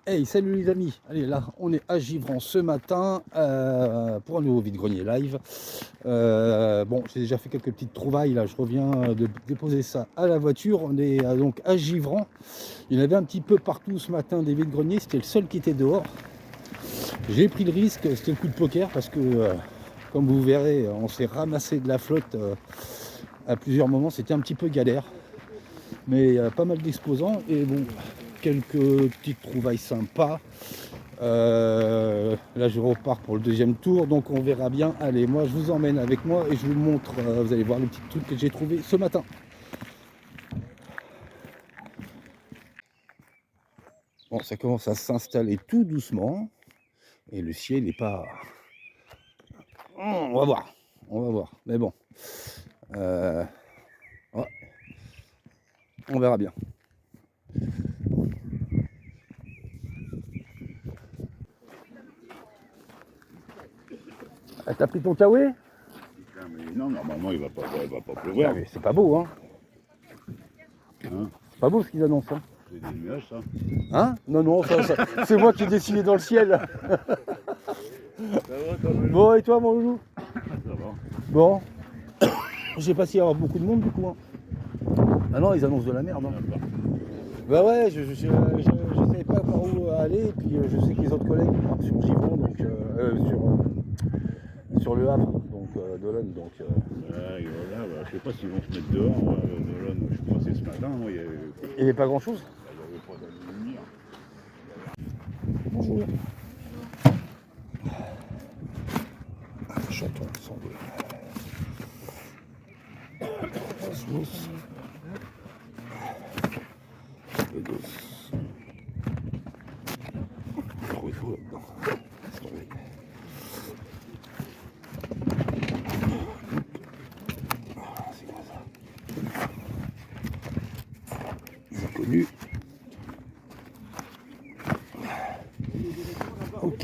Hey, salut les amis. Allez, là, on est à Givran ce matin pour un nouveau vide-grenier live. Bon, j'ai déjà fait quelques petites trouvailles. Là, je reviens de déposer ça à la voiture. On est donc à Givran. Il y en avait un petit peu partout ce matin des vide-greniers. C'était le seul qui était dehors. J'ai pris le risque. C'était le coup de poker parce que, comme vous verrez, on s'est ramassé de la flotte à plusieurs moments. C'était un petit peu galère. Mais pas mal d'exposants. Et bon, quelques petites trouvailles sympas. Là je repars pour le deuxième tour, donc on verra bien. Allez, moi je vous emmène avec moi et je vous montre, vous allez voir les petits trucs que j'ai trouvé ce matin. Bon, ça commence à s'installer tout doucement et le ciel n'est pas... On va voir, mais bon, ouais. On verra bien. Ah, t'as pris ton kawaii? Non, normalement il va pas pleuvoir. Mais c'est pas beau, hein. Hein, C'est pas beau ce qu'ils annoncent, hein. c'est des nuages, ça. Hein? Non, c'est moi qui ai dessiné dans le ciel. Bon, et toi, mon loulou? Ça va. Bon, je sais pas s'il y aura beaucoup de monde du coup. Hein. Ah non, ils annoncent de la merde. Hein. Bah ouais, je savais pas par où aller. Et puis je sais que les autres collègues partent sur Givron, donc sur le Havre, donc Dolonne. Donc, Ouais, voilà, bah, je sais pas s'ils vont se mettre dehors. Là, je suis passé ce matin, moi, il il n'y avait pas grand chose. avait pas de lumière. Bonjour. Chantons ensemble. Osmos. Le dos. Trop chaud là-dedans. Laisse tomber. C'est comme ça. Inconnu. Ok.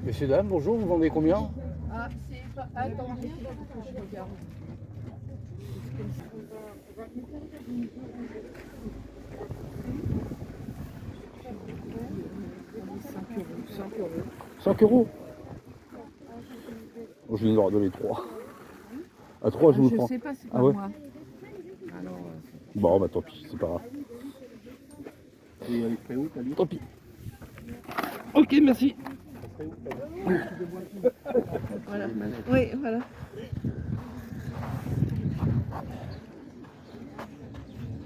Messieurs, dames, bonjour, vous vendez combien? Ah, c'est pas. Attends, je regarde. 5 euros. 5 euros. Bon, je vais leur donner 3. À 3, je vous Je prends. sais pas, c'est Ah pas ouais? moi. Alors, Bon, bah tant pis, c'est pas grave. Et elle est près où, t'as dit? Tant pis. Ok, merci. voilà. Oui, voilà.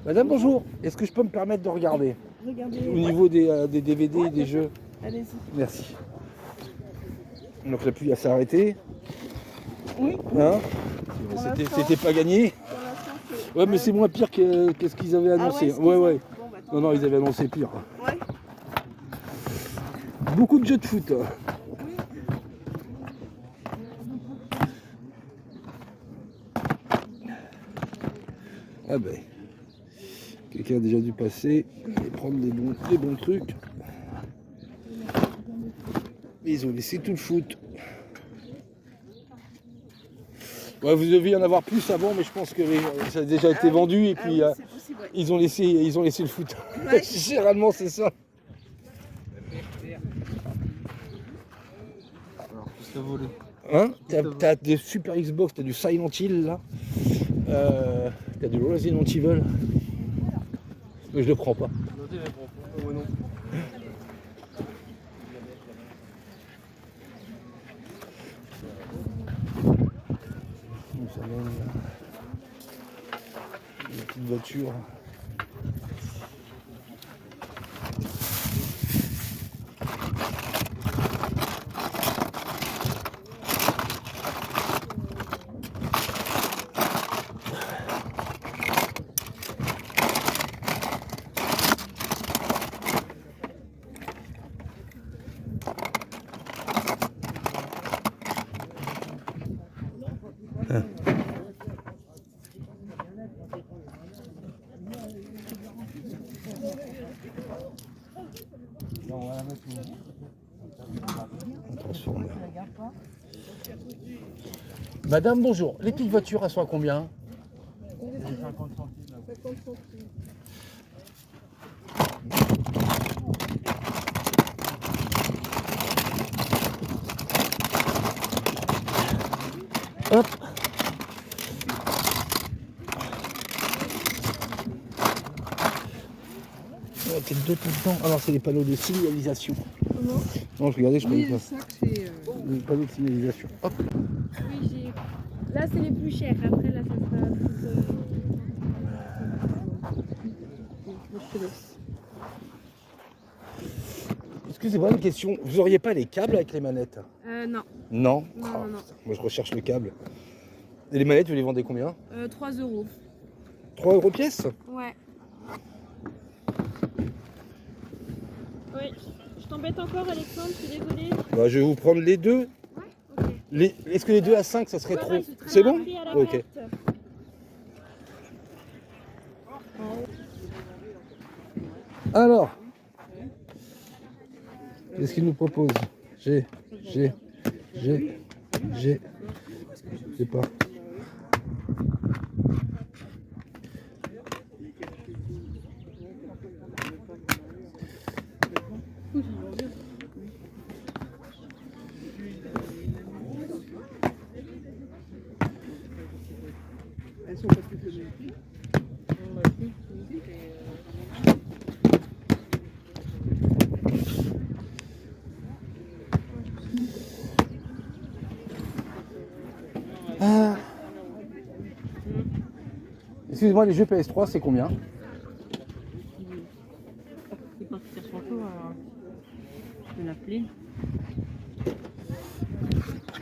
Madame, bonjour. Est-ce que je peux me permettre de regarder Regardez. au niveau des DVD et des jeux? Allez-y. Merci. Donc la pluie a s'arrêté. Oui. Hein? Pour l'instant. C'était pas gagné. Pour l'instant, c'est. Ouais, mais c'est moins pire que ce qu'ils avaient annoncé. Ah ouais, Ouais. Bon, bah, Non, non, ils avaient annoncé pire. Ouais. Beaucoup de jeux de foot. Ah ben, quelqu'un a déjà dû passer et prendre des bons trucs. Mais ils ont laissé tout le foot. Ouais, vous deviez en avoir plus avant, mais je pense que ça a déjà été vendu et puis c'est possible, ouais. ils ont laissé le foot. Ouais. Généralement, c'est ça. Alors, qu'est-ce que vous voulez? Hein? T'as des super Xbox, t'as du Silent Hill là, t'as du Resident Evil, mais je le prends pas. Moi non. On s'amène une petite voiture. Madame, bonjour. Les petites voitures, elles sont à combien? 50 centimes. 50 centimes. Hop. Il y a peut-être d'autres là-dedans. Alors, c'est les panneaux de signalisation. Comment? Non, je regardais, je Oui, connais le pas. sac, c'est... Les panneaux de signalisation. Hop. Oui, j'ai. Là, c'est les plus chers. Après, là, ça sera plus. Je te laisse. Excusez-moi, une question. Vous auriez pas les câbles avec les manettes? Non. Non. Non, Ah, non, non. putain, moi, je recherche le câble. Et les manettes, vous les vendez combien? 3 euros. 3 € pièce? Ouais. Oui. Je t'embête encore, Alexandre, je suis désolée. Bah, je vais vous prendre les deux. Ok. Est-ce que les deux à 5, ça serait Voilà, trop? je te C'est ferai bon? un prix à la Ok. carte. Alors, qu'est-ce qu'il nous propose? Je sais pas. Elles sont pas toutes le même prix. Ah. Excusez-moi, les jeux PS3, c'est combien? C'est pas faire son tour, alors. Je vais l'appeler.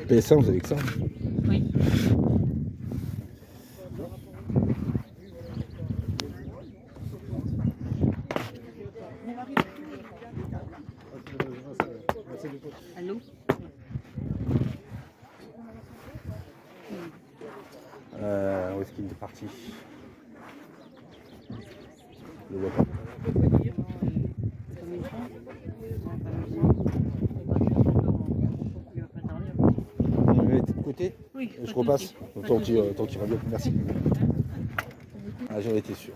PS1, vous avez que ça? Oui. Allô? Où est-ce qu'il est parti? Je le vois pas. On le met de côté? Oui. Je repasse. Tant qu'il revient. Merci. Ah, j'en étais sûr.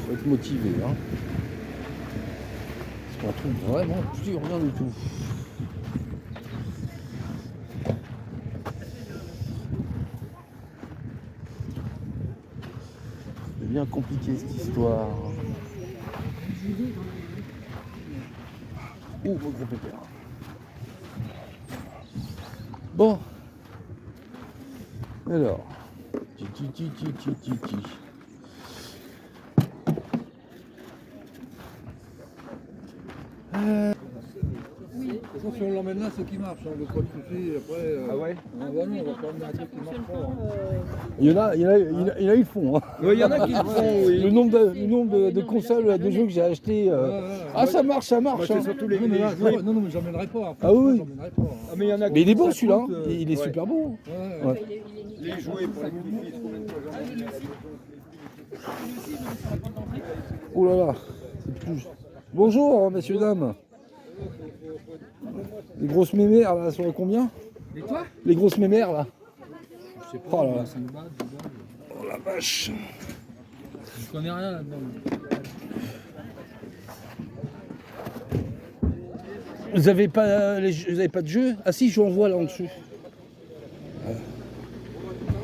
Faut être motivé, hein. Parce qu'on trouve vraiment plus rien du tout. C'est bien compliqué cette histoire. Oh, mon gros pépère. Bon. Alors. Ti. Si on l'emmène là, c'est qui marche, hein, le pas de soucis. Après, Ah ouais? on va non, on va pas emmener un truc qui marche pas. Hein. Il y en a, ils font. Hein. Oui, il y en a qui le font, oui. Le nombre de consoles de jeux que j'ai acheté. Ah, ça marche, ça marche. c'est Hein. surtout les. Non, mais là, non, mais j'emmènerai pas. Après, Ah oui, oui. j'emmènerai pas. Hein. Ah, mais il y en a Mais il est beau ça celui-là. coûte, Il est ouais. super beau. Ouais, Ouais. Les jouets pour les petits-fils, combien de fois j'en ai mis Oh là là. C'est plus... Bonjour, messieurs, dames. Les grosses mémères là, elles sont à combien? Et toi? Les grosses mémères là. Je sais Oh là là. 5 balles, 10 balles. Oh la vache. Je connais rien là-dedans. Vous avez pas de jeu? Ah si, je vous en vois là en dessous.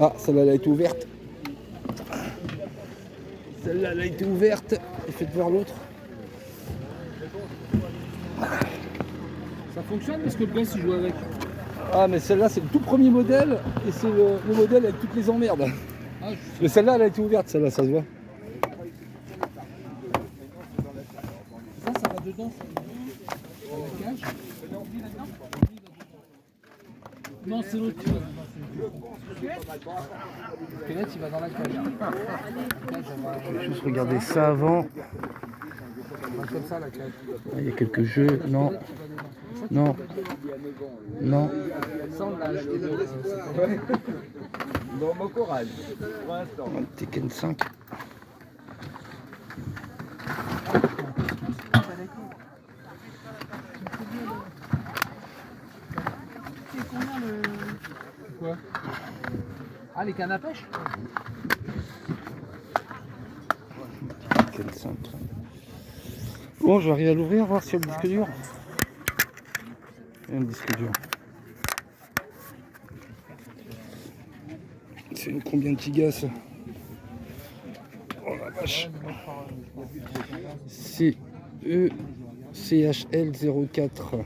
Ah, celle-là elle a été ouverte. Celle-là elle a été ouverte. Et faites voir l'autre. Ça fonctionne parce que le gosse il joue avec. Ah mais celle-là c'est le tout premier modèle et c'est le modèle avec toutes les emmerdes. Ah, Mais celle-là elle a été ouverte, celle-là ça se voit. ça va dedans. Dans la cage. Non, c'est l'autre. Le squelette il va dans la cage. Je vais juste regarder ça avant. Comme ça la cage. Ah, il y a quelques jeux. Non. Non. Non. Ça on l'a acheté de. Dans mon coral, pour l'instant. Tekken 5. C'est combien le. Quoi? Ah, les cannes à pêche? Tekken 5. Bon, je vais arriver à l'ouvrir, voir s'il y a le disque dur. Il y a un disque dur. C'est une combien de gigas? Oh la vache. CECHL04.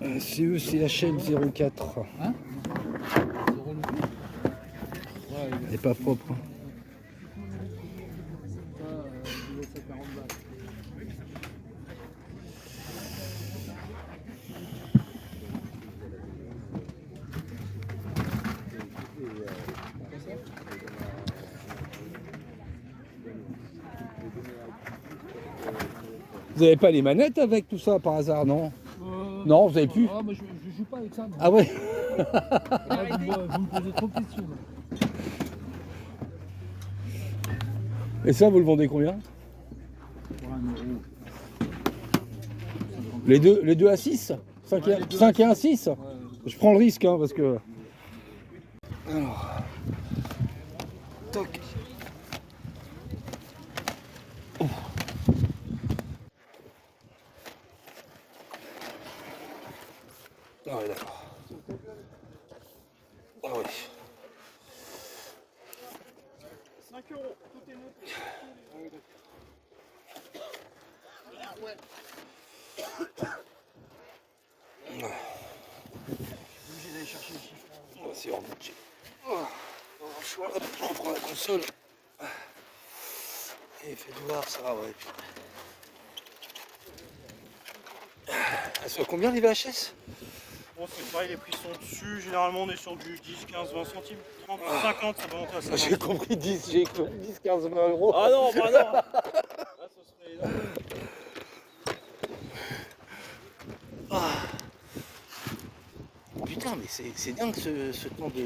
CECHL04. Hein? Elle n'est pas propre. Vous avez pas les manettes avec tout ça par hasard, non? Non, vous avez plus? Ah, mais je joue pas avec ça. Moi. Ah ouais? Là, vous me posez trop de questions. Là. Et ça, vous le vendez combien? Pour 1 euro. Les deux à 6? 5 et 1 6? Ouais. Je prends le risque, hein, parce que... Alors... Toc. Ah oui, d'accord. Ah oui. 5 €, tout est noté. Obligé d'aller chercher les chiffres. C'est hors budget. Je reprends la console. Et faites voir ça, ouais. Ça combien les VHS? Bon, c'est pareil, les prix sont dessus. Généralement, on est sur du 10, 15, 20 centimes. 30, 50, ça va monter à 50. J'ai compris 10, 15, 20 euros. Ah non, bah non. Là, ce serait énorme. Putain, mais c'est dingue ce temps de...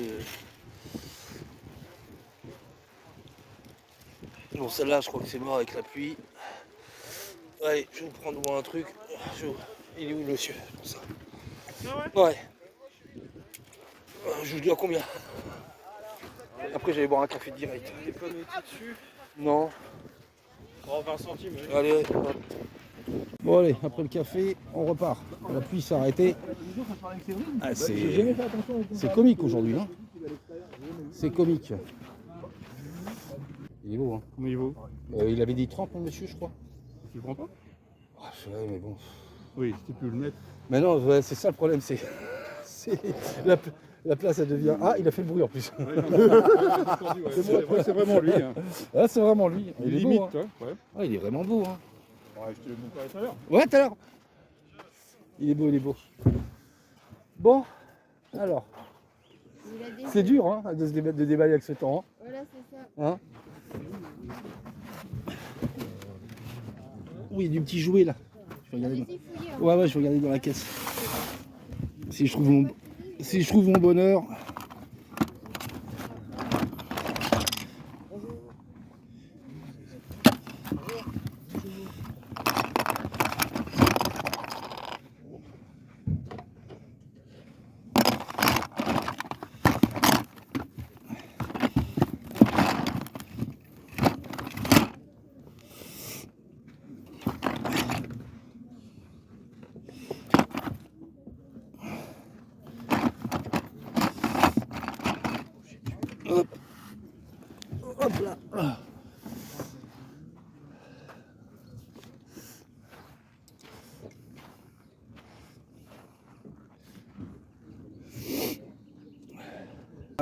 Bon, celle-là, je crois que c'est mort avec la pluie. Allez, je vais vous prendre moi un truc. Il est où le monsieur pour ça? Ah ouais? Ouais. Je vous dois combien? Après, j'allais boire un café direct. Il est pas noté dessus. Non. Oh, 20 centimes. Oui. Allez. Bon, allez, après le café, on repart. La pluie s'est arrêtée. Ah, c'est comique aujourd'hui, hein. C'est comique. Il est beau, hein. Comment il vaut? Il avait dit 30, mon monsieur, je crois. Tu le prends pas? Ah, c'est vrai, mais bon. Oui, c'était plus le mettre. Mais non, ouais, c'est ça le problème, c'est la place, elle devient... Ah, il a fait le bruit en plus. Ouais, c'est vraiment lui. Hein. Ah, c'est vraiment lui. Il est limite, beau, hein. toi. Ouais. Ah, il est vraiment beau, hein. Ouais, je te le montrerai tout à l'heure. Ouais, tout à l'heure. Il est beau, il est beau. Bon, alors, c'est dur, hein, de déballer avec ce temps. Hein. Voilà, c'est ça. Hein? Oui, du petit jouet là. Je vais regarder. Ouais, je vais regarder dans la caisse. Si je trouve mon bonheur.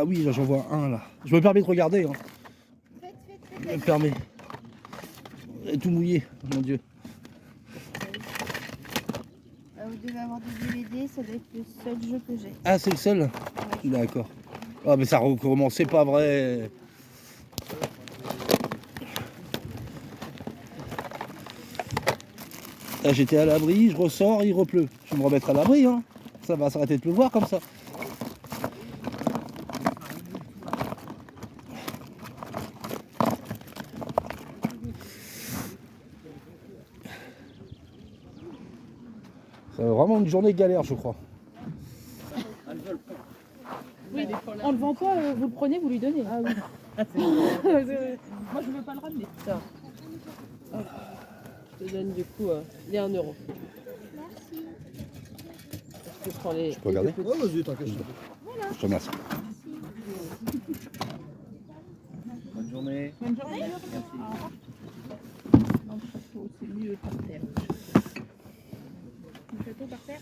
Ah oui, là j'en vois un là. Je me permets de regarder. Hein. Je me permets. Il est tout mouillé, mon Dieu. Vous devez avoir des DVD, ça doit être le seul jeu que j'ai. Ah, c'est le seul? Ouais. D'accord. Ah, mais ça recommence, c'est pas vrai. Là, j'étais à l'abri, je ressors, il repleut. Je vais me remettre à l'abri, hein. Ça va s'arrêter de pleuvoir comme ça. C'est vraiment une journée galère, je crois. Oui, on le vend pas, vous le prenez, vous lui donnez. Ah oui. Moi, je veux pas le ramener. Ça. Hop. Je te donne du coup les 1 euro. Merci. Je prends les. Je peux regarder? Ouais, vas-y, t'inquiète. Je te remercie. Bonne journée. Bonne journée. Merci. C'est mieux par terre. Une photo par terre.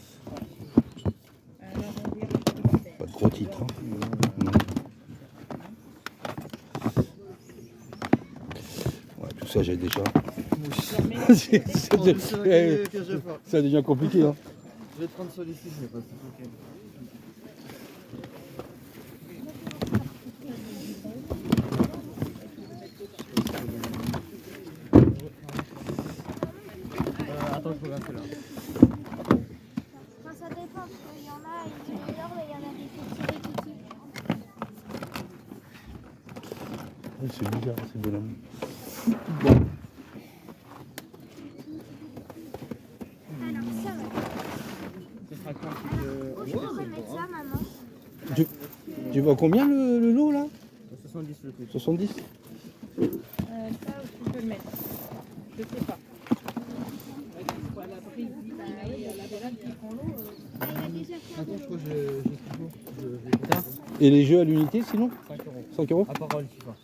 Alors on vient par terre. Pas de gros titres. Hein. Non. Ouais, tout ça j'ai déjà. Ça devient compliqué. Hein. Je vais te prendre celui-ci, je vais pas se soucier. Attends, je regarde là. Enfin, ça dépend, parce qu'il y en a, ils sont énormes et il y en a des petits et petits. C'est bizarre, c'est bonhomme. Alors, ça va. Ce sera quand Où je pourrais mettre ça, maman? Tu vois combien le lot là? 70 le truc. 70? Ça, où tu peux le mettre. Je sais pas. À l'abri, la balade qui prend l'eau. Ah, il a déjà fait un Attends, je crois que j'ai tout. Et les jeux à l'unité sinon? 5 euros. 5 euros? À parole, tu vois.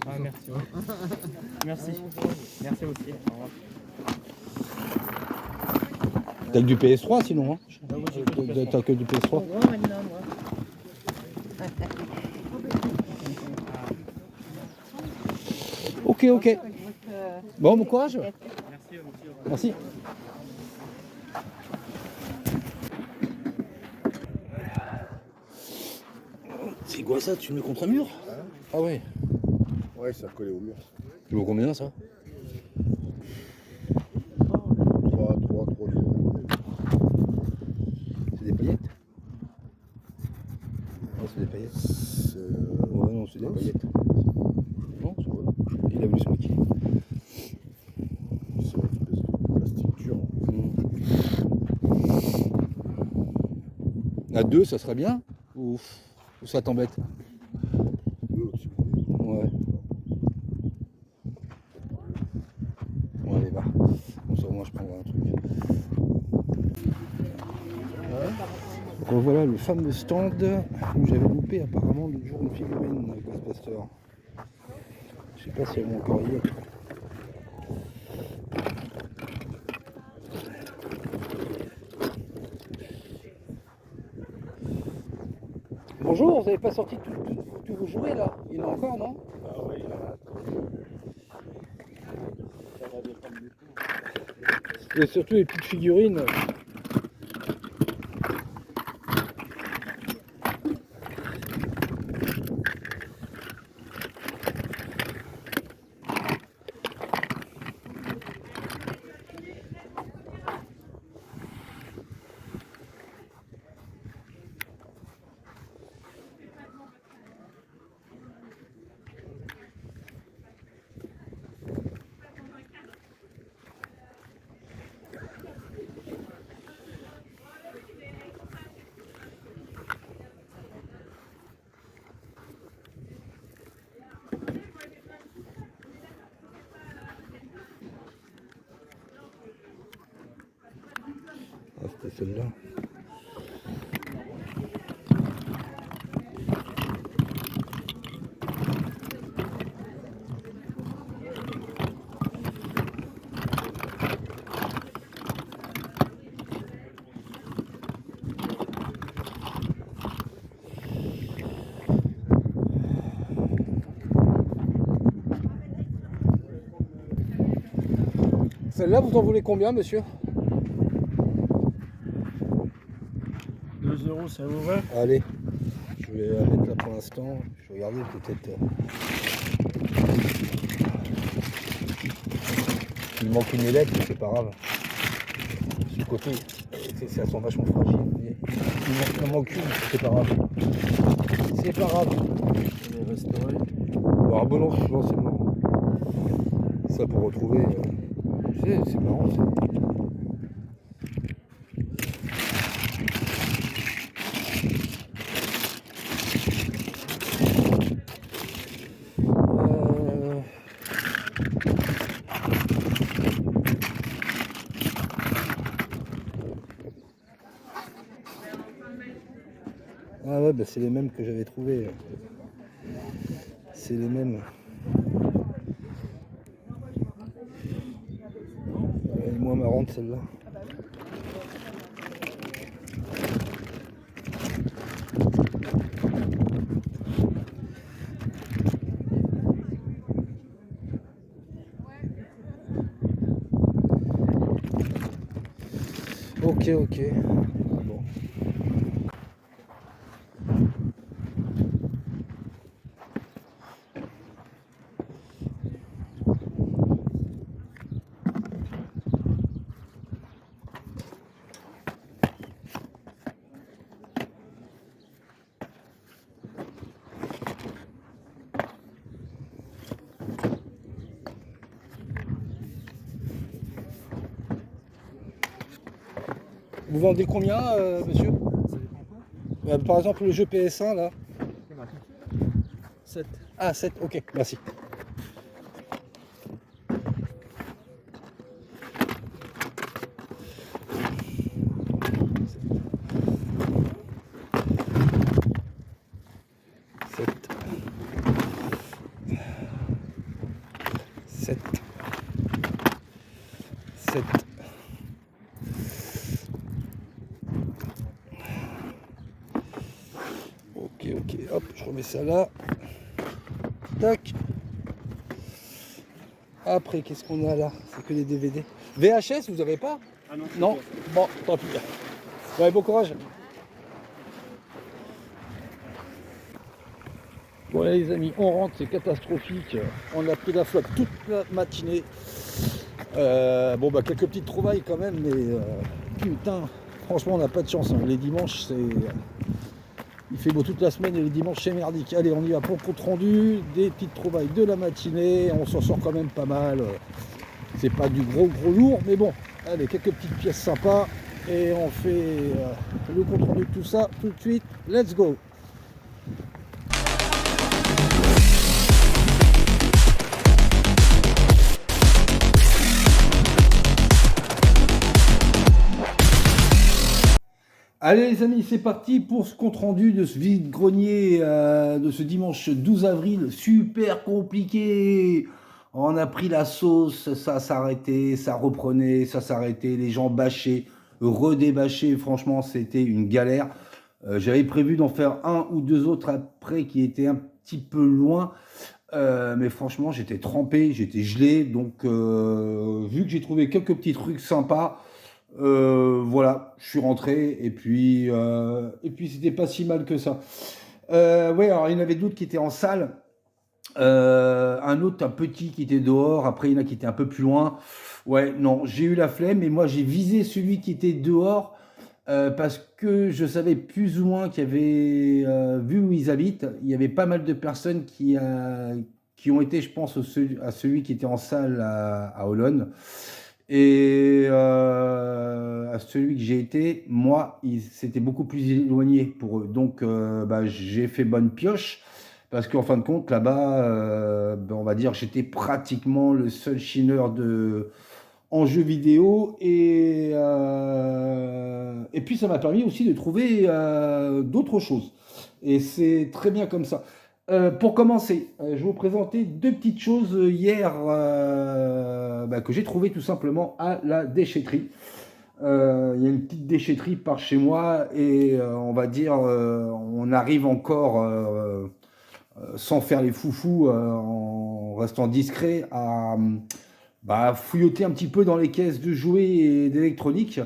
Ah, merci. Merci. Merci aussi. Au revoir. T'as que du PS3 sinon hein? Ah oui, j'ai que du PS3. T'as que du PS3? Gros maintenant, moi. Ok, ok. Bon courage. Merci aussi. Merci. C'est quoi ça? Tu le mets contre un mur? Ah ouais. Ouais, ça a collé au mur. Tu vois combien ça? 3 euros. C'est des paillettes? Ouais, c'est des paillettes. Ouais, non, c'est des paillettes. Non, c'est quoi? Il a voulu se moquer. C'est une espèce de plastique dur. À 2, ça serait bien? Ou ça t'embête? Ouais. Bon, allez, va. Comme ça, moi, je prendrai un truc. Donc, voilà le fameux stand où j'avais loupé apparemment le jour une figurine Ghostbuster. Je sais pas si elles vont encore y être. Bonjour, vous n'avez pas sorti tous vos jouets là? Il y en a encore, non? Ah ouais, il y en a. Et surtout les petites figurines. Ah, c'était celle-là. Celle-là, vous en voulez combien, monsieur? 2 euros, ça vous va? Allez, je vais la mettre là pour l'instant. Je vais regarder peut-être. Il manque une ailette, mais c'est pas grave. Sur le côté, elles sont vachement fragiles. Il en manque une, c'est pas grave. C'est pas grave. On est restauré. Ah bon non, c'est marrant. Ça pour retrouver. C'est marrant. Ah ouais, bah c'est les mêmes que j'avais trouvés. C'est les mêmes. Elle est moins marrante celle-là. Ok. Bon. Vous vendez combien, monsieur? Par exemple, le jeu PS1, là? 7. Ah, 7, ok, merci. Sept. Ok, hop, je remets ça là. Tac. Après, qu'est-ce qu'on a là? C'est que des DVD. VHS, vous avez pas? Ah non. Non. Bon, tant pis. Ouais, bon courage. Bon là les amis, on rentre, c'est catastrophique. On a pris la flotte toute la matinée. Bon bah quelques petites trouvailles quand même, mais putain, franchement on n'a pas de chance. Hein. Les dimanches c'est... Il fait beau toute la semaine et les dimanches c'est merdique. Allez, on y va pour le compte rendu, des petites trouvailles de la matinée. On s'en sort quand même pas mal. C'est pas du gros lourd, mais bon. Allez, quelques petites pièces sympas. Et on fait le compte rendu de tout ça tout de suite. Let's go! Allez les amis, c'est parti pour ce compte rendu de ce vide-grenier de ce dimanche 12 avril. Super compliqué. On a pris la sauce, ça s'arrêtait, ça reprenait, ça s'arrêtait, les gens bâchaient, redébâchaient. Franchement, c'était une galère. J'avais prévu d'en faire un ou deux autres après qui étaient un petit peu loin. Mais franchement, j'étais trempé, j'étais gelé. Donc, vu que j'ai trouvé quelques petits trucs sympas, voilà, je suis rentré et puis c'était pas si mal que ça. Ouais, alors il y en avait d'autres qui étaient en salle, un autre, un petit qui était dehors, après il y en a qui étaient un peu plus loin. Ouais, non, j'ai eu la flemme et moi j'ai visé celui qui était dehors parce que je savais plus ou moins qu'il y avait, vu où ils habitent, il y avait pas mal de personnes qui ont été, je pense, à celui qui était en salle à Olonne. Et à celui que j'ai été, moi, c'était beaucoup plus éloigné pour eux. Donc, j'ai fait bonne pioche parce qu'en fin de compte, là-bas, on va dire, j'étais pratiquement le seul chineur en jeu vidéo. Et puis, ça m'a permis aussi de trouver d'autres choses. Et c'est très bien comme ça. Pour commencer, je vais vous présenter deux petites choses hier que j'ai trouvées tout simplement à la déchetterie. Il y a une petite déchetterie par chez moi et on va dire on arrive encore sans faire les foufous, en restant discret, à fouilloter un petit peu dans les caisses de jouets et d'électronique.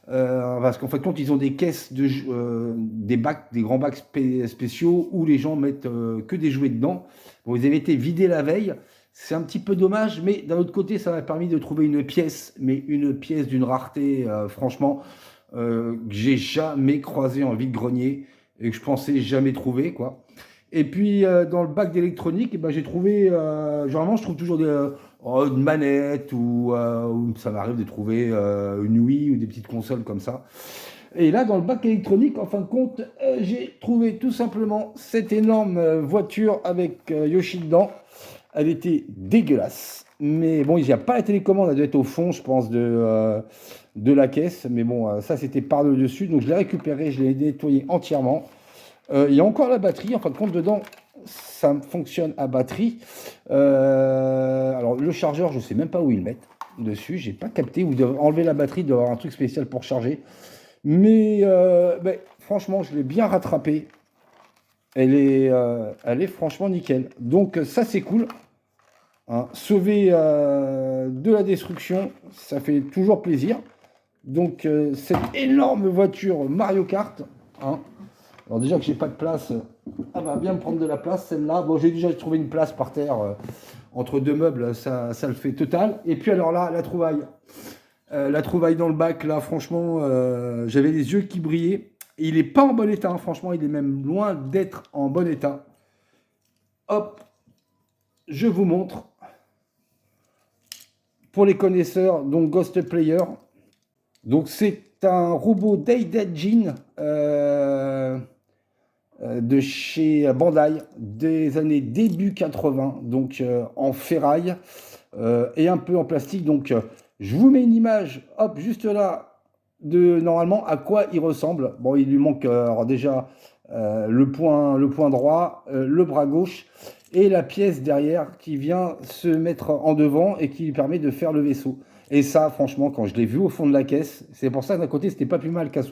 Parce qu'en fait, compte, ils ont des caisses, des bacs, des grands bacs spéciaux où les gens mettent que des jouets dedans. Bon, ils avaient été vidés la veille. C'est un petit peu dommage, mais d'un autre côté, ça m'a permis de trouver une pièce, mais une pièce d'une rareté, franchement, que j'ai jamais croisée en vide-grenier et que je pensais jamais trouver, quoi. Et puis, dans le bac d'électronique, eh ben, j'ai trouvé, généralement, je trouve toujours une manette ou ça m'arrive de trouver une Wii ou des petites consoles comme ça. Et là, dans le bac électronique, en fin de compte, j'ai trouvé tout simplement cette énorme voiture avec Yoshi dedans. Elle était dégueulasse. Mais bon, il n'y a pas la télécommande, elle doit être au fond, je pense, de la caisse. Mais bon, ça, c'était par le dessus. Donc, je l'ai récupéré, je l'ai nettoyé entièrement. Il y a encore la batterie. En fin de compte, dedans, ça fonctionne à batterie. Alors, le chargeur, je ne sais même pas où ils le mettent dessus. Je n'ai pas capté. Vous devez enlever la batterie, il doit y avoir un truc spécial pour charger. Mais franchement, je l'ai bien rattrapé. Elle est franchement nickel. Donc ça, c'est cool. Hein, sauver de la destruction, ça fait toujours plaisir. Donc cette énorme voiture Mario Kart. Hein, alors déjà que j'ai pas de place, elle va bien me prendre de la place celle-là. Bon, j'ai déjà trouvé une place par terre entre deux meubles, ça le fait total. Et puis alors là, la trouvaille. La trouvaille dans le bac, là, franchement, j'avais les yeux qui brillaient. Et il n'est pas en bon état, hein. Franchement, il est même loin d'être en bon état. Hop, je vous montre. Pour les connaisseurs, donc Ghost Player. Donc c'est un robot Daidajin de chez Bandai des années début 80, donc en ferraille et un peu en plastique. Donc je vous mets une image, hop, juste là, de normalement à quoi il ressemble. Bon, il lui manque alors déjà le point droit, le bras gauche et la pièce derrière qui vient se mettre en devant et qui lui permet de faire le vaisseau. Et ça, franchement, quand je l'ai vu au fond de la caisse, c'est pour ça que d'un côté, c'était pas plus mal qu'elles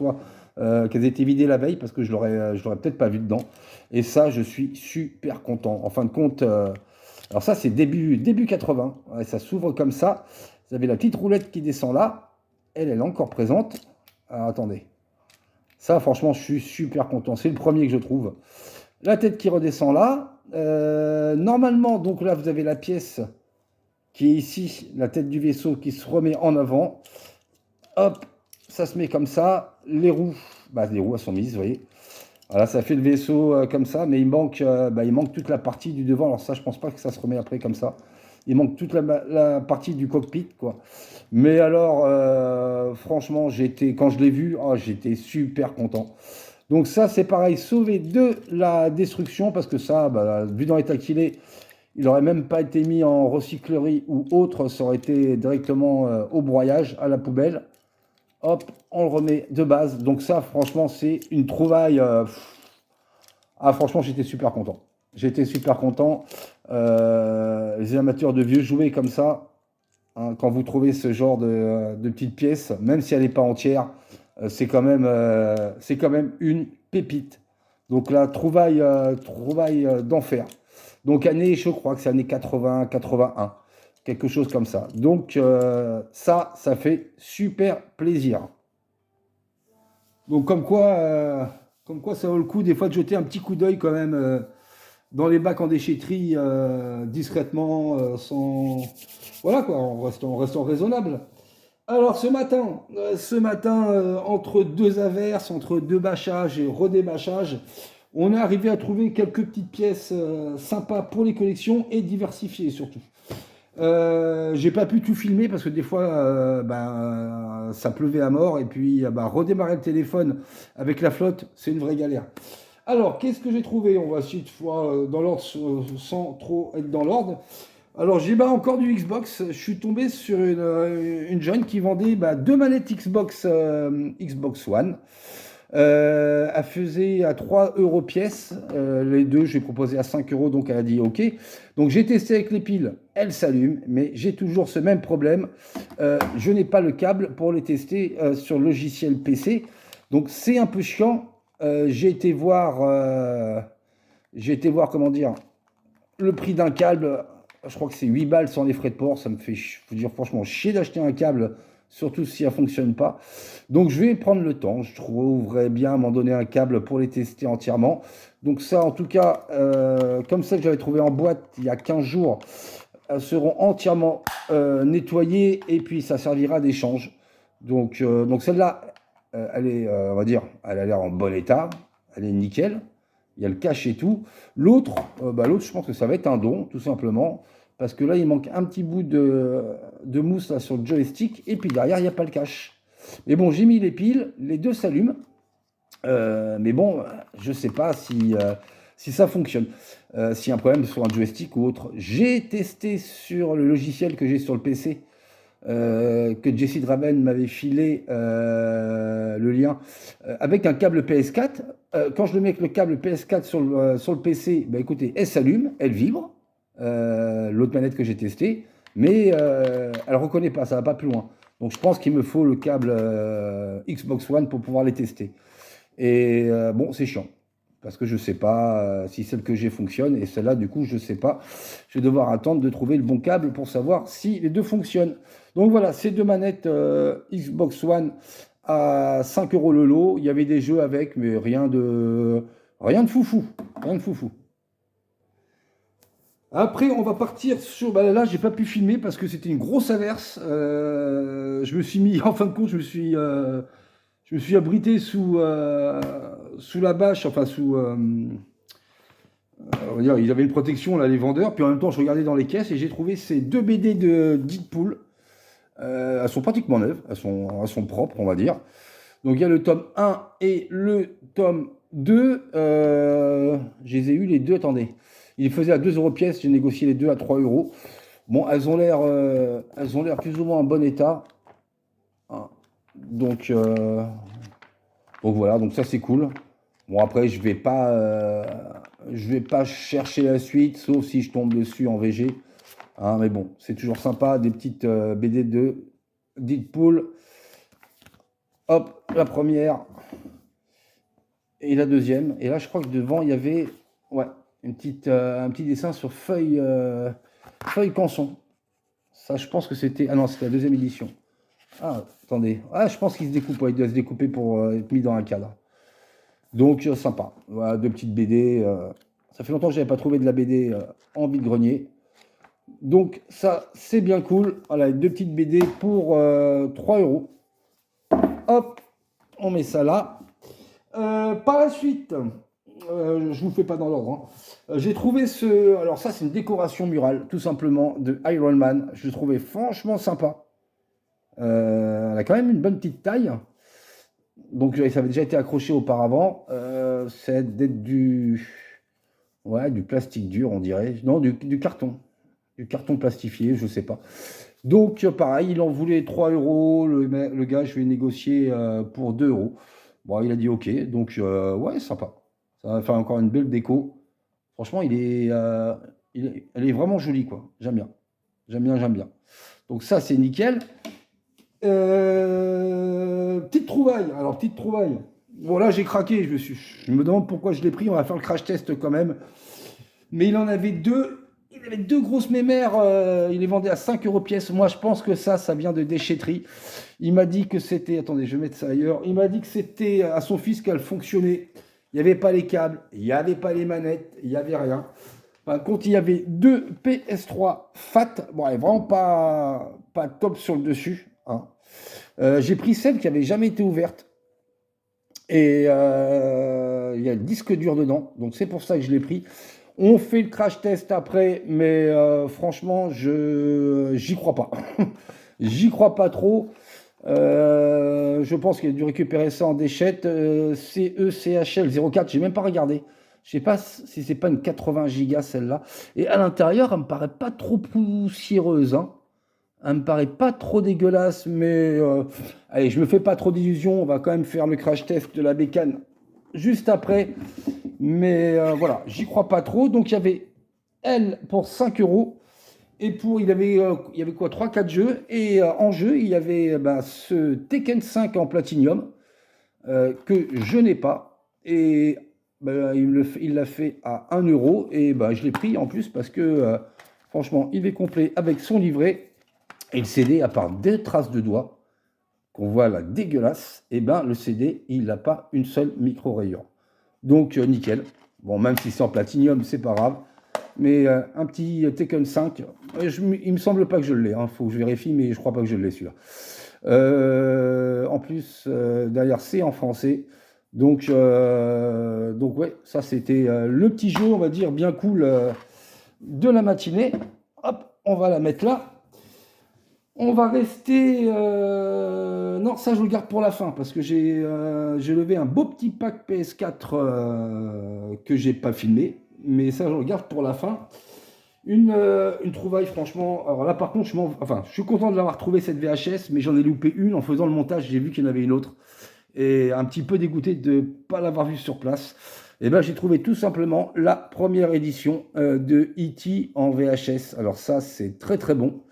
aient été vidées la veille parce que je l'aurais peut-être pas vu dedans. Et ça, je suis super content. En fin de compte, alors ça, c'est début 80. Ouais, ça s'ouvre comme ça. Vous avez la petite roulette qui descend là. Elle est encore présente. Alors, attendez. Ça, franchement, je suis super content. C'est le premier que je trouve. La tête qui redescend là. Normalement, donc là, vous avez la pièce qui est ici, la tête du vaisseau qui se remet en avant. Hop, ça se met comme ça. Les roues, les roues elles sont mises, vous voyez. Voilà, ça fait le vaisseau comme ça, mais il manque toute la partie du devant. Alors ça, je pense pas que ça se remet après comme ça. Il manque toute la partie du cockpit, quoi. Mais alors, franchement, quand je l'ai vu, j'étais super content. Donc ça, c'est pareil, sauvé de la destruction, parce que ça, vu dans l'état qu'il est, il n'aurait même pas été mis en recyclerie ou autre, ça aurait été directement au broyage, à la poubelle. Hop, on le remet de base. Donc ça, franchement, c'est une trouvaille. Franchement, j'étais super content. J'étais super content. Les amateurs de vieux jouets comme ça, hein, quand vous trouvez ce genre de petites pièces, même si elle n'est pas entière, c'est quand même une pépite. Donc la trouvaille d'enfer. Donc année, je crois que c'est année 80, 81, quelque chose comme ça. Donc ça fait super plaisir. Donc comme quoi ça vaut le coup des fois de jeter un petit coup d'œil quand même dans les bacs en déchetterie discrètement, sans... Voilà quoi, en restant raisonnable. Alors ce matin, entre deux averses, entre deux bâchages et redébâchages, on est arrivé à trouver quelques petites pièces sympas pour les collections et diversifiées surtout. J'ai pas pu tout filmer parce que des fois ça pleuvait à mort et puis redémarrer le téléphone avec la flotte, c'est une vraie galère. Alors qu'est-ce que j'ai trouvé? On va essayer de voir dans l'ordre sans trop être dans l'ordre. Alors j'ai encore du Xbox. Je suis tombé sur une jeune qui vendait deux manettes Xbox One. Elle faisait à 3 € pièce. Les deux, je lui ai proposé à 5 €, donc elle a dit OK. Donc j'ai testé avec les piles, elles s'allument, mais j'ai toujours ce même problème. Je n'ai pas le câble pour les tester sur le logiciel PC. Donc c'est un peu chiant. J'ai été voir comment dire, le prix d'un câble. Je crois que c'est 8 balles sans les frais de port. Ça me fait, faut dire franchement, chier d'acheter un câble, surtout si ça ne fonctionne pas. Donc je vais prendre le temps. Je trouverais bien à m'en donner un câble pour les tester entièrement. Donc ça, en tout cas, comme celle que j'avais trouvé en boîte il y a 15 jours, elles seront entièrement nettoyées et puis ça servira d'échange. Donc celle-là, elle est, on va dire, elle a l'air en bon état. Elle est nickel. Il y a le cache et tout. L'autre, je pense que ça va être un don, tout simplement. Parce que là, il manque un petit bout de mousse là, sur le joystick. Et puis derrière, il n'y a pas le cache. Mais bon, j'ai mis les piles. Les deux s'allument. Mais bon, je ne sais pas si ça fonctionne. S'il y a un problème sur un joystick ou autre. J'ai testé sur le logiciel que j'ai sur le PC. Que Jesse Draven m'avait filé le lien avec un câble PS4. Quand je le mets avec le câble PS4 sur le PC, bah écoutez, elle s'allume, elle vibre, l'autre manette que j'ai testée, mais elle ne reconnaît pas, ça ne va pas plus loin. Donc je pense qu'il me faut le câble Xbox One pour pouvoir les tester. Et bon, c'est chiant. Parce que je ne sais pas si celle que j'ai fonctionne, et celle-là, du coup, je ne sais pas. Je vais devoir attendre de trouver le bon câble pour savoir si les deux fonctionnent. Donc voilà, ces deux manettes Xbox One à 5 € le lot. Il y avait des jeux avec, mais rien de foufou. Rien de foufou. Après, on va partir sur... là, j'ai pas pu filmer parce que c'était une grosse averse. Je me suis mis... En fin de compte, je me suis abrité sous la bâche, enfin on va dire, ils avaient une protection là, les vendeurs, puis en même temps je regardais dans les caisses et j'ai trouvé ces deux BD de Deadpool. Elles sont pratiquement neuves, elles sont propres, on va dire. Donc il y a le tome 1 et le tome 2. Je les ai eu les deux, attendez. Ils faisaient à 2 € pièce, j'ai négocié les deux à 3 €. Bon, elles ont l'air plus ou moins en bon état. Donc voilà, donc ça c'est cool. Bon, après je vais pas chercher la suite, sauf si je tombe dessus en VG. Hein, mais bon, c'est toujours sympa, des petites BD de Deadpool. Hop, la première et la deuxième. Et là, je crois que devant il y avait, ouais, un petit dessin sur feuille canson. Ça, je pense que c'était, ah non, c'était la deuxième édition. Ah, attendez. Ah, je pense qu'il se découpe. Il doit se découper pour être mis dans un cadre. Donc, sympa. Voilà, deux petites BD. Ça fait longtemps que je n'avais pas trouvé de la BD en vide-grenier. Donc, ça, c'est bien cool. Voilà, deux petites BD pour 3 €. Hop, on met ça là. Par la suite, je ne vous fais pas dans l'ordre. Hein. J'ai trouvé ce... Alors ça, c'est une décoration murale, tout simplement, de Iron Man. Je le trouvais franchement sympa. Elle a quand même une bonne petite taille. Donc ça avait déjà été accroché auparavant. C'est d'être du plastique dur, on dirait. Non, du carton. Du carton plastifié, je sais pas. Donc pareil, il en voulait 3 €. Le gars, je vais négocier pour 2 €. Bon, il a dit ok. Donc ouais, sympa. Ça va faire encore une belle déco. Franchement, elle est vraiment jolie, quoi. J'aime bien. J'aime bien. Donc ça, c'est nickel. Petite trouvaille. Alors, petite trouvaille. Bon, là, j'ai craqué. Je me demande pourquoi je l'ai pris. On va faire le crash test quand même. Mais il en avait deux. Il avait deux grosses mémères. Il les vendait à 5 € pièce. Moi, je pense que ça vient de déchetterie. Il m'a dit que c'était... Attendez, je vais mettre ça ailleurs. Il m'a dit que c'était à son fils qu'elle fonctionnait. Il n'y avait pas les câbles. Il n'y avait pas les manettes. Il n'y avait rien. Par contre, il y avait deux PS3 FAT. Bon, elle n'est vraiment pas top sur le dessus. Hein. J'ai pris celle qui n'avait jamais été ouverte. Et il y a le disque dur dedans. Donc, c'est pour ça que je l'ai pris. On fait le crash test après. Mais franchement, j'y crois pas. J'y crois pas trop. Je pense qu'il a dû récupérer ça en déchette. CECHL 04. J'ai même pas regardé. Je sais pas si c'est pas une 80 Go celle-là. Et à l'intérieur, elle me paraît pas trop poussiéreuse. Hein. Elle me paraît pas trop dégueulasse, mais allez, je me fais pas trop d'illusions. On va quand même faire le crash test de la bécane juste après. Mais voilà, j'y crois pas trop. Donc il y avait elle pour 5 €. Et il y avait quoi, 3-4 jeux. Et en jeu, il y avait ce Tekken 5 en Platinium que je n'ai pas. Et il l'a fait à 1 €. Et je l'ai pris en plus parce que Franchement, il est complet avec son livret. Et le CD, à part des traces de doigts, qu'on voit là dégueulasse, et ben le CD, il n'a pas une seule micro-rayure. Donc, nickel. Bon, même si c'est en platinium, c'est pas grave. Mais un petit Tekken 5, il me semble pas que je l'ai. Faut que je vérifie, mais je crois pas que je l'ai celui-là. En plus, derrière, c'est en français. Donc ouais, ça c'était le petit jeu, on va dire, bien cool de la matinée. Hop, on va la mettre là. On va rester... Non, ça je le garde pour la fin, parce que j'ai levé un beau petit pack PS4 que j'ai pas filmé. Mais ça je le garde pour la fin. Une trouvaille, franchement. Alors là, par contre, je suis content de l'avoir trouvé cette VHS, mais j'en ai loupé une en faisant le montage. J'ai vu qu'il y en avait une autre. Et un petit peu dégoûté de ne pas l'avoir vue sur place. Et ben, j'ai trouvé tout simplement la première édition de E.T. en VHS. Alors ça, c'est très très bon.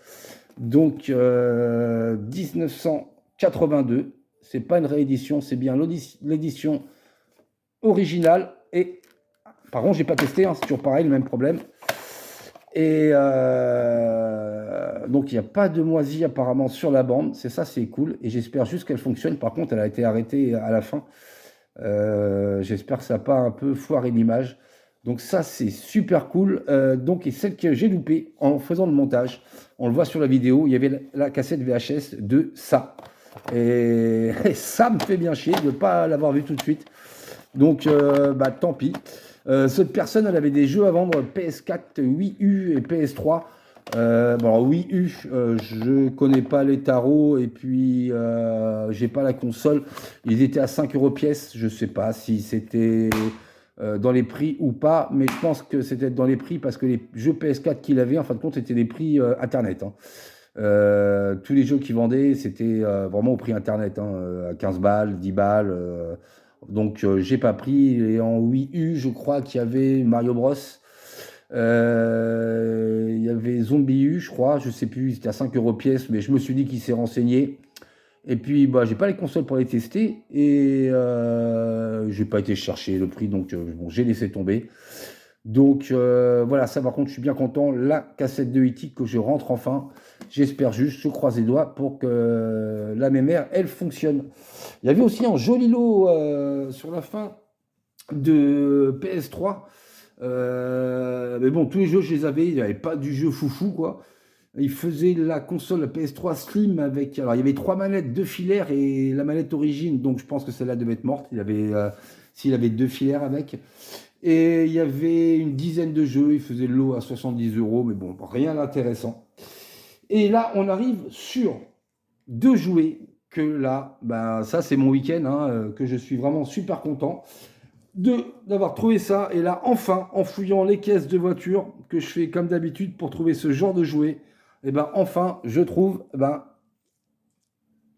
Donc 1982, c'est pas une réédition, c'est bien l'édition originale. Et par contre, j'ai pas testé, hein, c'est toujours pareil, le même problème. Et donc il n'y a pas de moisi apparemment sur la bande, c'est cool. Et j'espère juste qu'elle fonctionne. Par contre, elle a été arrêtée à la fin. J'espère que ça n'a pas un peu foiré l'image. Donc ça, c'est super cool. Donc, et celle que j'ai loupée en faisant le montage, on le voit sur la vidéo, il y avait la cassette VHS de ça. Et ça me fait bien chier de ne pas l'avoir vu tout de suite. Donc, tant pis. Cette personne, elle avait des jeux à vendre PS4, Wii U et PS3. Wii U, je connais pas les tarots et puis j'ai pas la console. Ils étaient à 5 € pièce. Je sais pas si c'était dans les prix ou pas, mais je pense que c'était dans les prix parce que les jeux PS4 qu'il avait, en fin de compte, c'était des prix internet. Hein. Tous les jeux qu'ils vendaient, c'était vraiment au prix internet, hein, à 15 balles, 10 balles. Donc, j'ai pas pris. Et en Wii U, je crois qu'il y avait Mario Bros. Il y avait Zombie U, je crois. Je sais plus, c'était à 5 € pièce, mais je me suis dit qu'il s'est renseigné. Et puis, j'ai pas les consoles pour les tester. Et j'ai pas été chercher le prix, donc j'ai laissé tomber. Donc, voilà, ça par contre, je suis bien content. La cassette de E.T. que je rentre enfin. J'espère juste, je croise les doigts pour que la mémère, elle fonctionne. Il y avait aussi un joli lot sur la fin de PS3. Mais bon, tous les jeux, je les avais. Il n'y avait pas du jeu foufou, quoi. Il faisait la console, la PS3 Slim avec... Alors, il y avait 3 manettes, 2 filaires et la manette origine. Donc, je pense que celle-là devait être morte. S'il avait 2 filaires avec. Et il y avait une dizaine de jeux. Il faisait le lot à 70 €. Mais bon, rien d'intéressant. Et là, on arrive sur 2 jouets que là, ça c'est mon week-end, hein, que je suis vraiment super content d'avoir trouvé ça. Et là, enfin, en fouillant les caisses de voitures, que je fais comme d'habitude pour trouver ce genre de jouets, et enfin, je trouve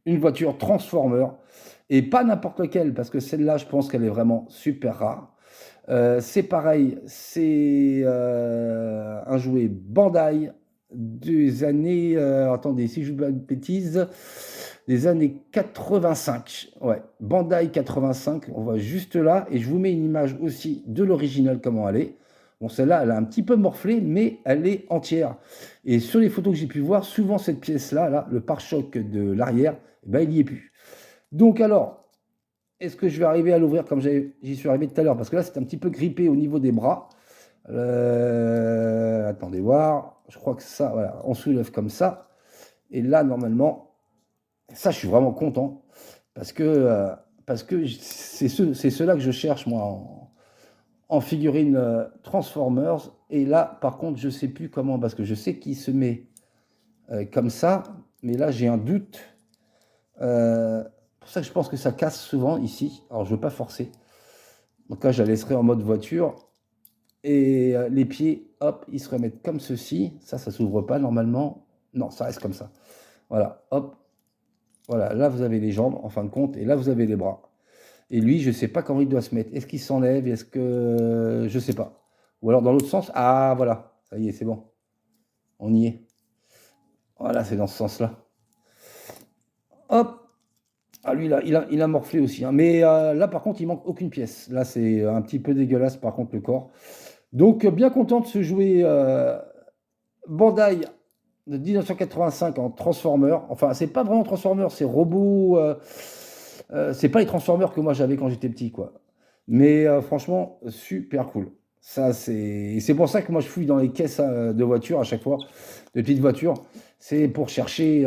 une voiture Transformer. Et pas n'importe laquelle, parce que celle-là, je pense qu'elle est vraiment super rare. C'est pareil, c'est un jouet Bandai des années, attendez, si je ne dis pas de bêtises, des années 85, ouais, Bandai 85, on voit juste là, et je vous mets une image aussi de l'original, comment elle est. Bon, celle-là, elle a un petit peu morflé, mais elle est entière. Et sur les photos que j'ai pu voir, souvent cette pièce-là, là, le pare-choc de l'arrière, il n'y est plus. Donc alors, est-ce que je vais arriver à l'ouvrir comme j'y suis arrivé tout à l'heure? Parce que là, c'est un petit peu grippé au niveau des bras. Attendez voir. Je crois que ça, voilà, on soulève comme ça. Et là, normalement, ça, je suis vraiment content. Parce que c'est cela que je cherche, moi, en figurine Transformers. Et là, par contre, je ne sais plus comment. Parce que je sais qu'il se met comme ça. Mais là, j'ai un doute. Pour ça que je pense que ça casse souvent ici. Alors, je ne veux pas forcer. Donc là, je la laisserai en mode voiture. Et les pieds, hop, ils se remettent comme ceci. Ça s'ouvre pas normalement. Non, ça reste comme ça. Voilà, hop. Voilà, là, vous avez les jambes, en fin de compte. Et là, vous avez les bras. Et lui, je ne sais pas comment il doit se mettre. Est-ce qu'il s'enlève? Est-ce que... Je ne sais pas. Ou alors dans l'autre sens. Ah, voilà. Ça y est, c'est bon. On y est. Voilà, c'est dans ce sens-là. Hop. Ah, lui, là, il a morflé aussi. Hein. Mais là, par contre, il manque aucune pièce. Là, c'est un petit peu dégueulasse, par contre, le corps. Donc, bien content de ce jouet Bandai de 1985 en Transformer. Enfin, c'est pas vraiment Transformer, c'est robot. C'est pas les Transformers que moi j'avais quand j'étais petit, quoi. Mais franchement, super cool. Ça, c'est pour ça que moi je fouille dans les caisses de voitures à chaque fois, de petites voitures. C'est pour chercher,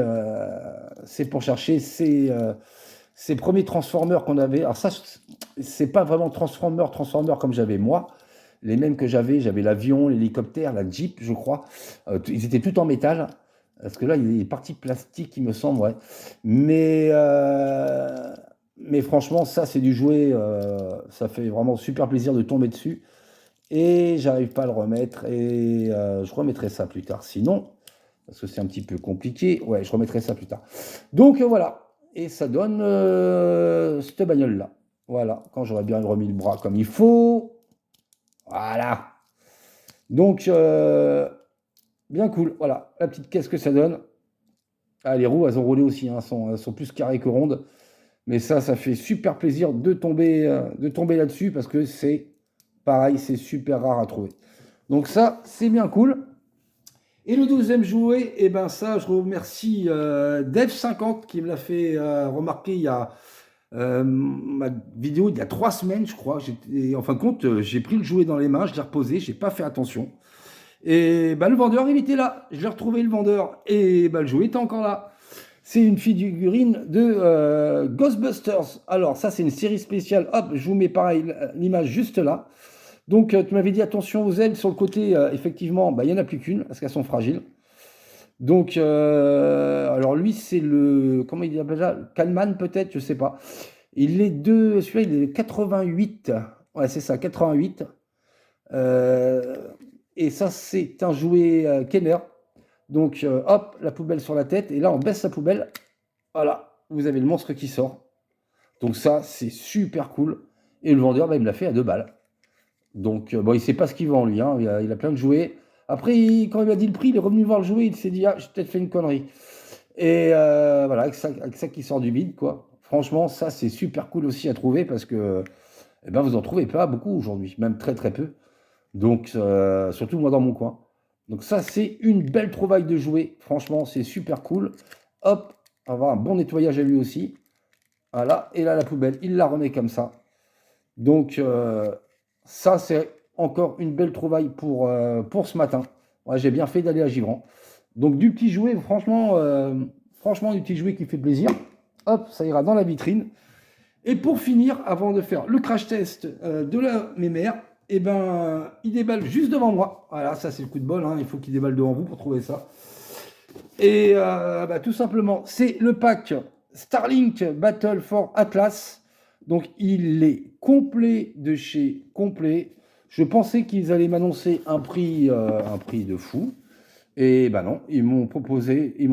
ces premiers Transformers qu'on avait. Alors ça, c'est pas vraiment Transformers comme j'avais moi. Les mêmes que j'avais l'avion, l'hélicoptère, la Jeep, je crois. Ils étaient tout en métal. Parce que là, il y a des parties plastiques, il me semble, ouais. Mais franchement, ça, c'est du jouet. Ça fait vraiment super plaisir de tomber dessus. Et j'arrive pas à le remettre. Et je remettrai ça plus tard. Sinon, parce que c'est un petit peu compliqué, ouais, je remettrai ça plus tard. Donc voilà. Et ça donne cette bagnole-là. Voilà. Quand j'aurais bien remis le bras comme il faut. Voilà. Donc, bien cool. Voilà, la petite caisse que ça donne. Ah, les roues, elles ont roulé aussi. Hein, elles sont plus carrées que rondes. Mais ça fait super plaisir de tomber là-dessus parce que c'est pareil, c'est super rare à trouver. Donc ça, c'est bien cool. Et le deuxième jouet, et ben ça, je remercie Dev50 qui me l'a fait remarquer il y a ma vidéo il y a 3 semaines, je crois. En fin de compte, j'ai pris le jouet dans les mains, je l'ai reposé, j'ai pas fait attention. Et bah, le vendeur, il était là. Je l'ai retrouvé, le vendeur. Et bah, le jouet était encore là. C'est une figurine de Ghostbusters. Alors, ça, c'est une série spéciale. Hop, je vous mets pareil l'image juste là. Donc, tu m'avais dit attention aux ailes sur le côté. Effectivement, bah, il n'y en a plus qu'une parce qu'elles sont fragiles. Donc, alors lui, c'est le. Comment il appelle ça? Kalman, peut-être, je ne sais pas. Celui-là, il est de 88. Ouais, c'est ça, 88. Et ça, c'est un jouet Kenner. Donc, hop, la poubelle sur la tête. Et là, on baisse la poubelle. Voilà, vous avez le monstre qui sort. Donc ça, c'est super cool. Et le vendeur, bah, il me l'a fait à 2 balles. Donc, bon, il ne sait pas ce qu'il vend, lui. Hein. Il a plein de jouets. Après, quand il m'a dit le prix, il est revenu voir le jouet. Il s'est dit, ah, j'ai peut-être fait une connerie. Et voilà, avec ça qui sort du vide, quoi. Franchement, ça, c'est super cool aussi à trouver parce que eh ben, vous en trouvez pas beaucoup aujourd'hui. Même très, très peu. Donc, surtout moi dans mon coin. Donc ça, c'est une belle trouvaille de jouets. Franchement, c'est super cool. Hop, on va avoir un bon nettoyage à lui aussi. Voilà, et là, la poubelle, il la remet comme ça. Donc, ça, c'est encore une belle trouvaille pour ce matin. Ouais, j'ai bien fait d'aller à Givran. Donc, du petit jouet, franchement, du petit jouet qui fait plaisir. Hop, ça ira dans la vitrine. Et pour finir, avant de faire le crash test de la mémère, et ben, il déballe juste devant moi. Voilà, ça c'est le coup de bol, hein. Il faut qu'il déballe devant vous pour trouver ça. Et bah, tout simplement, c'est le pack Starlink Battle for Atlas. Donc il est complet de chez complet. Je pensais qu'ils allaient m'annoncer un prix de fou. Et ben non, ils m'ont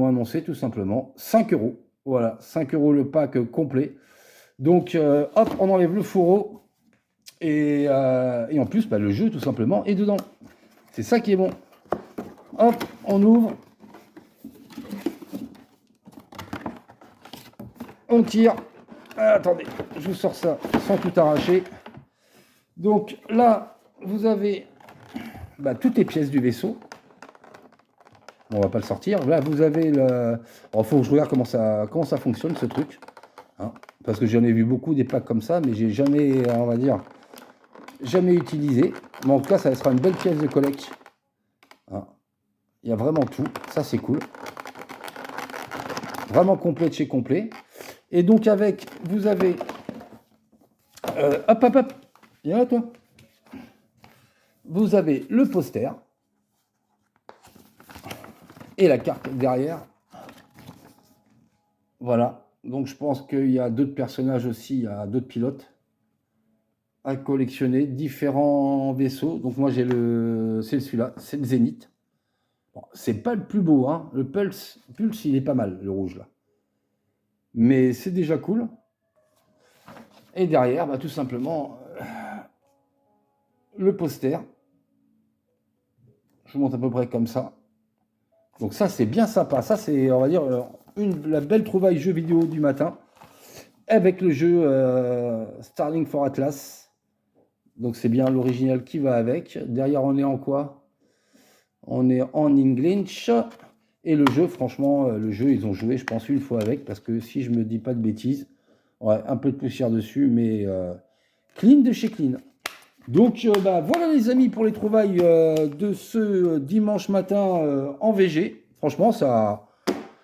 annoncé tout simplement 5 euros. Voilà, 5 euros le pack complet. Donc hop, on enlève le fourreau. Et en plus, bah, le jeu, tout simplement, est dedans. C'est ça qui est bon. Hop, on ouvre. On tire. Ah, attendez, je vous sors ça sans tout arracher. Donc là, vous avez bah, toutes les pièces du vaisseau. Bon, on va pas le sortir. Là, vous avez le... Il faut que je regarde comment ça fonctionne, ce truc. Hein, parce que j'en ai vu beaucoup des packs comme ça, mais j'ai jamais, on va dire... jamais utilisé, mais en tout cas ça sera une belle pièce de collecte. Hein. Il y a vraiment tout, ça c'est cool, vraiment complet de chez complet. Et donc avec, vous avez hop, viens là toi, vous avez le poster et la carte derrière. Voilà, donc je pense qu'il y a d'autres personnages aussi, il y a d'autres pilotes à collectionner, différents vaisseaux. Donc moi j'ai c'est celui-là, c'est le Zénith. Bon, c'est pas le plus beau, hein. Le Pulse il est pas mal, le rouge là. Mais c'est déjà cool. Et derrière, bah, tout simplement, le poster. Je vous montre à peu près comme ça. Donc ça c'est bien sympa. Ça c'est, on va dire, la belle trouvaille jeu vidéo du matin. Avec le jeu Starlink for Atlas. Donc c'est bien l'original qui va avec. Derrière on est en quoi? On est en English. Et le jeu, franchement, le jeu, ils ont joué, je pense, une fois avec, parce que si je me dis pas de bêtises, ouais, un peu de poussière dessus, mais clean de chez clean. Donc, bah, voilà les amis pour les trouvailles de ce dimanche matin en VG. Franchement, ça,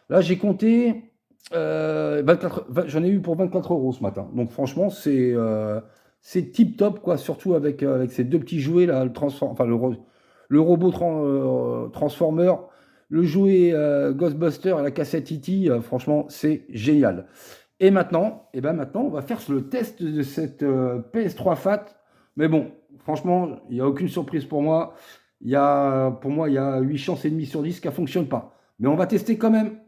là, j'ai compté j'en ai eu pour 24 € ce matin. Donc, franchement, c'est tip top, quoi, surtout avec ces deux petits jouets, là, le robot Transformer. Le jouet Ghostbuster et la cassette E.T., franchement, c'est génial. Et maintenant, maintenant, on va faire le test de cette PS3 Fat. Mais bon, franchement, il n'y a aucune surprise pour moi. Pour moi, il y a 8 chances et demie sur 10 qu'elle ne fonctionne pas. Mais on va tester quand même.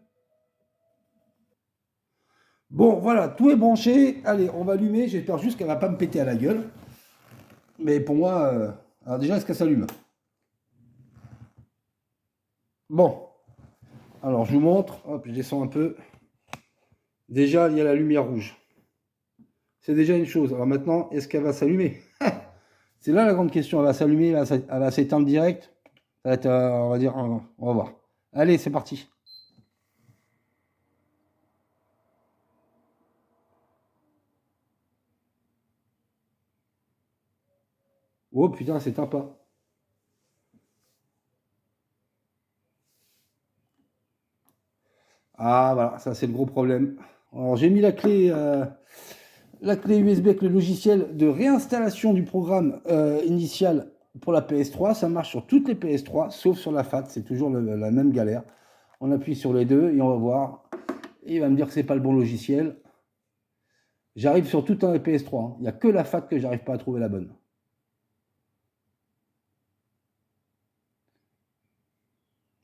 Bon, voilà, tout est branché. Allez, on va allumer. J'espère juste qu'elle ne va pas me péter à la gueule. Mais pour moi, alors déjà, est-ce qu'elle s'allume? Bon. Alors, je vous montre. Hop, je descends un peu. Déjà, il y a la lumière rouge. C'est déjà une chose. Alors maintenant, est-ce qu'elle va s'allumer? C'est là la grande question. Elle va s'allumer, elle va s'éteindre direct. Ça va être, on va dire, on va voir. Allez, c'est parti. Oh putain, c'est pas. Ah voilà, ça c'est le gros problème. Alors j'ai mis la clé USB avec le logiciel de réinstallation du programme initial pour la PS3. Ça marche sur toutes les PS3, sauf sur la FAT. C'est toujours la même galère. On appuie sur les deux et on va voir. Et il va me dire que c'est pas le bon logiciel. J'arrive sur toutes les PS3. Hein. Il n'y a que la FAT que j'arrive pas à trouver la bonne.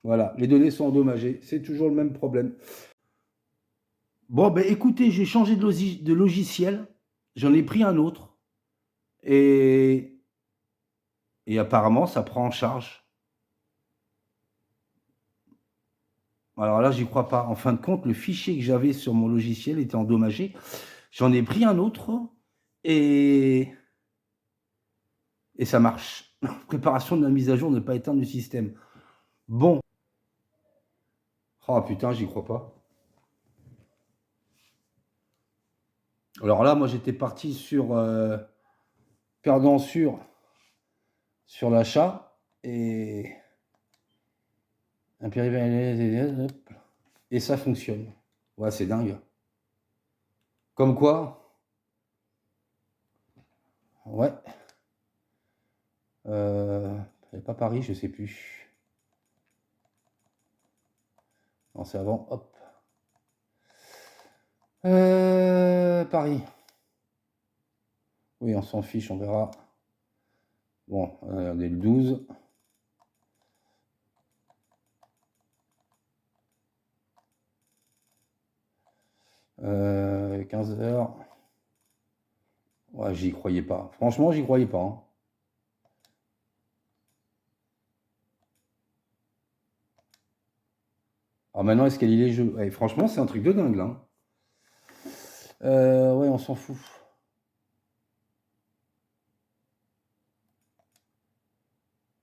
Voilà, les données sont endommagées. C'est toujours le même problème. Bon, ben écoutez, j'ai changé de logiciel. J'en ai pris un autre. Et apparemment, ça prend en charge. Alors là, j'y crois pas. En fin de compte, le fichier que j'avais sur mon logiciel était endommagé. J'en ai pris un autre et ça marche. Préparation de la mise à jour, ne pas éteindre le système. Bon. Oh putain, j'y crois pas. Alors là, moi, j'étais parti sur perdant sur l'achat et ça fonctionne. Ouais, c'est dingue. Comme quoi, ouais. Pas Paris, je sais plus. Non, c'est avant, hop. Paris. Oui, on s'en fiche, on verra. Bon, regardez le 12. « 15h. Ouais, j'y croyais pas. Franchement, j'y croyais pas. Hein. Alors maintenant, est-ce qu'elle lit les jeux? Ouais, franchement, c'est un truc de dingue, là. Ouais, on s'en fout.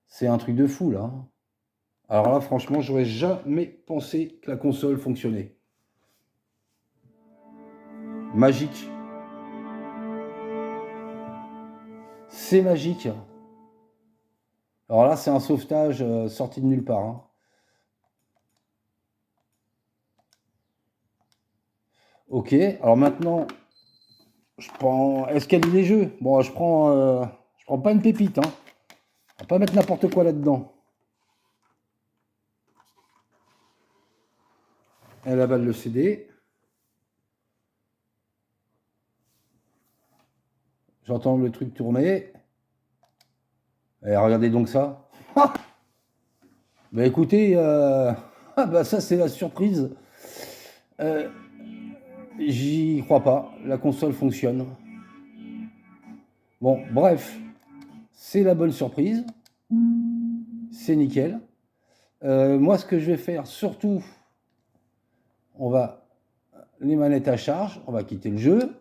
C'est un truc de fou, là. Alors là, franchement, j'aurais jamais pensé que la console fonctionnait. Magique. C'est magique. Alors là, c'est un sauvetage sorti de nulle part. Hein. Ok, alors maintenant, je prends... Est-ce qu'elle lit les jeux? Bon, je prends pas une pépite. Hein. On va pas mettre n'importe quoi là-dedans. Elle avale le CD. J'entends le truc tourner. Et regardez donc ça. Bah écoutez, bah ça c'est la surprise. J'y crois pas. La console fonctionne. Bon, bref. C'est la bonne surprise. C'est nickel. Moi, ce que je vais faire, surtout, on va les manettes à charge. On va quitter le jeu.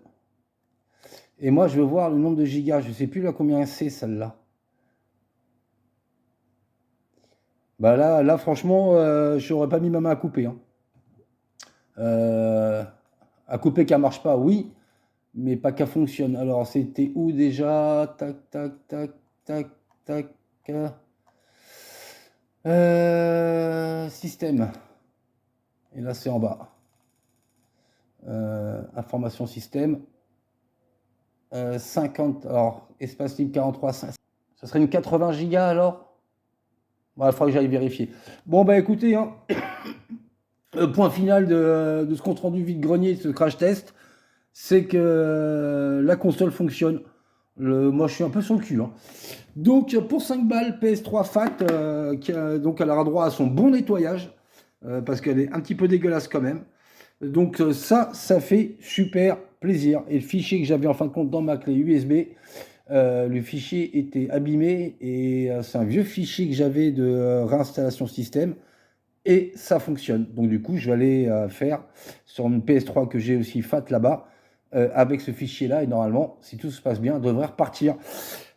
Et moi, je veux voir le nombre de gigas. Je ne sais plus là combien c'est, celle-là. Bah là franchement, je n'aurais pas mis ma main à couper, hein. À couper qu'elle marche pas, oui, mais pas qu'elle fonctionne. Alors, c'était où déjà? Tac, tac, tac, tac, tac. Système. Et là, c'est en bas. Information système. 50, alors, espace libre 43, ça serait une 80 gigas alors? Bon, il faudra que j'aille vérifier. Bon, bah écoutez, hein, point final de ce compte rendu vide-grenier, de ce crash test, c'est que la console fonctionne. Moi, je suis un peu sur le cul, hein. Donc, pour 5 balles, PS3 Fat, donc elle aura droit à son bon nettoyage, parce qu'elle est un petit peu dégueulasse quand même. Donc ça fait super plaisir. Et le fichier que j'avais en fin de compte dans ma clé USB, le fichier était abîmé et c'est un vieux fichier que j'avais de réinstallation système et ça fonctionne. Donc du coup, je vais aller faire sur une PS3 que j'ai aussi Fat là-bas avec ce fichier-là et normalement, si tout se passe bien, devrait repartir.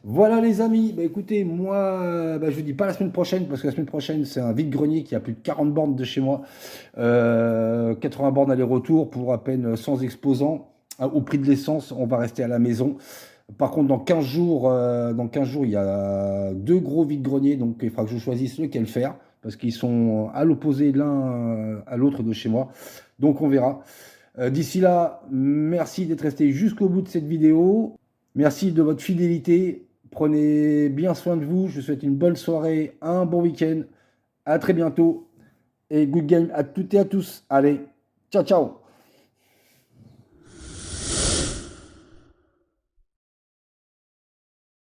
Voilà les amis, bah écoutez, moi, je vous dis pas la semaine prochaine, parce que la semaine prochaine, c'est un vide-grenier qui a plus de 40 bornes de chez moi, 80 bornes aller-retour pour à peine 100 exposants, au prix de l'essence, on va rester à la maison. Par contre, dans 15 jours, il y a 2 gros vide-greniers, donc il faudra que je choisisse lequel faire, parce qu'ils sont à l'opposé l'un à l'autre de chez moi, donc on verra. D'ici là, merci d'être resté jusqu'au bout de cette vidéo, merci de votre fidélité. Prenez bien soin de vous. Je vous souhaite une bonne soirée, un bon week-end. À très bientôt. Et good game à toutes et à tous. Allez, ciao, ciao.